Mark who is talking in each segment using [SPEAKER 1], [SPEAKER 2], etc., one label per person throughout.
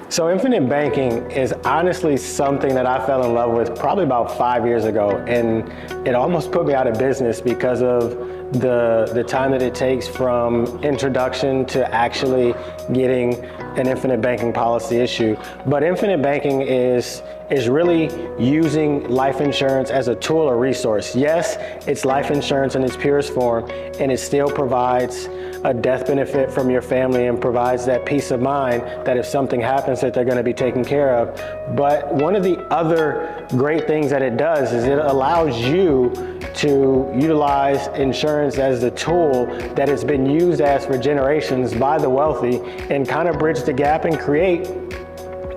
[SPEAKER 1] So infinite banking is honestly something that I fell in love with probably about 5 years ago, and it almost put me out of business because of the time that it takes from introduction to actually getting an infinite banking policy issue. But infinite banking is really using life insurance as a tool or resource. Yes, it's life insurance in its purest form, and it still provides a death benefit from your family and provides that peace of mind that if something happens that they're going to be taken care of. But one of the other great things that it does is it allows you to utilize insurance as the tool that has been used as for generations by the wealthy and kind of bridge the gap and create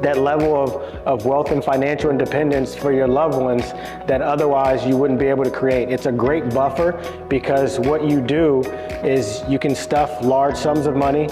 [SPEAKER 1] that level of wealth and financial independence for your loved ones that otherwise you wouldn't be able to create. It's a great buffer because what you do is you can stuff large sums of money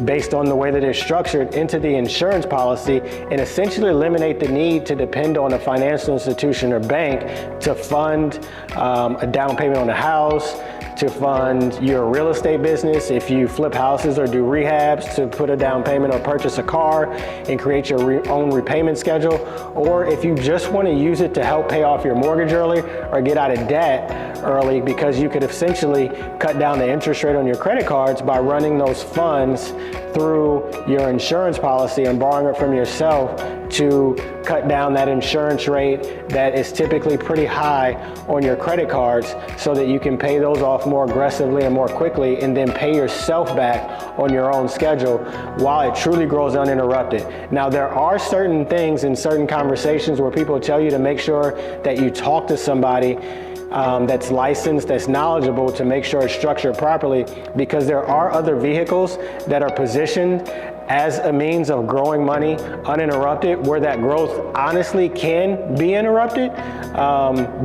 [SPEAKER 1] based on the way that it's structured into the insurance policy and essentially eliminate the need to depend on a financial institution or bank to fund a down payment on a house, to fund your real estate business, if you flip houses or do rehabs, to put a down payment or purchase a car and create your own repayment schedule, or if you just want to use it to help pay off your mortgage early or get out of debt early, because you could essentially cut down the interest rate on your credit cards by running those funds through your insurance policy and borrowing it from yourself to cut down that insurance rate that is typically pretty high on your credit cards so that you can pay those off more aggressively and more quickly and then pay yourself back on your own schedule while it truly grows uninterrupted. Now, there are certain things in certain conversations where people tell you to make sure that you talk to somebody that's licensed, that's knowledgeable, to make sure it's structured properly, because there are other vehicles that are positioned as a means of growing money uninterrupted, where that growth honestly can be interrupted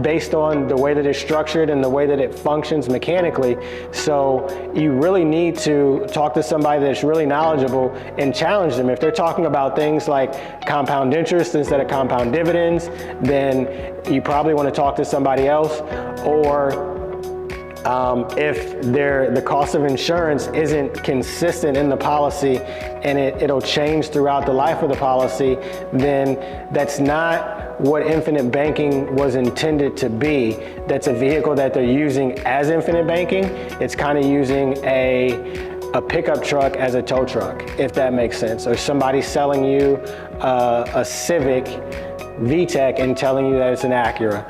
[SPEAKER 1] based on the way that it's structured and the way that it functions mechanically. So you really need to talk to somebody that's really knowledgeable and challenge them. If they're talking about things like compound interest instead of compound dividends, then you probably want to talk to somebody else. Or if the cost of insurance isn't consistent in the policy and it'll change throughout the life of the policy, then that's not what infinite banking was intended to be. That's a vehicle that they're using as infinite banking. It's kind of using a pickup truck as a tow truck, if that makes sense. Or somebody selling you a Civic VTEC and telling you that it's an Acura.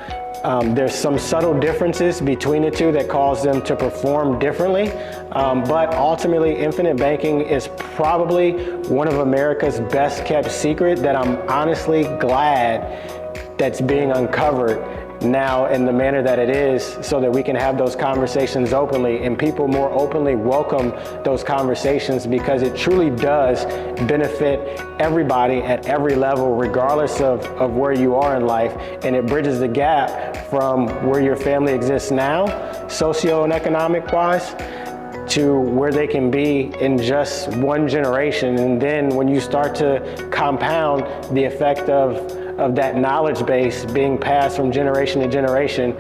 [SPEAKER 1] There's some subtle differences between the two that cause them to perform differently, but ultimately infinite banking is probably one of America's best kept secret that I'm honestly glad that's being uncovered now in the manner that it is, so that we can have those conversations openly and people more openly welcome those conversations, because it truly does benefit everybody at every level regardless of where you are in life, and it bridges the gap from where your family exists now socio and economic wise to where they can be in just one generation. And then when you start to compound the effect of that knowledge base being passed from generation to generation,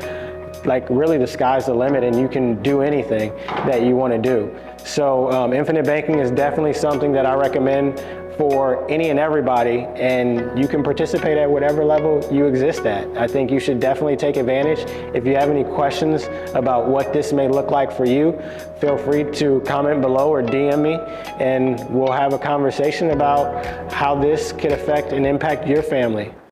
[SPEAKER 1] like really the sky's the limit and you can do anything that you want to do. So infinite banking is definitely something that I recommend for any and everybody, and you can participate at whatever level you exist at. I think you should definitely take advantage. If you have any questions about what this may look like for you, feel free to comment below or DM me, and we'll have a conversation about how this could affect and impact your family.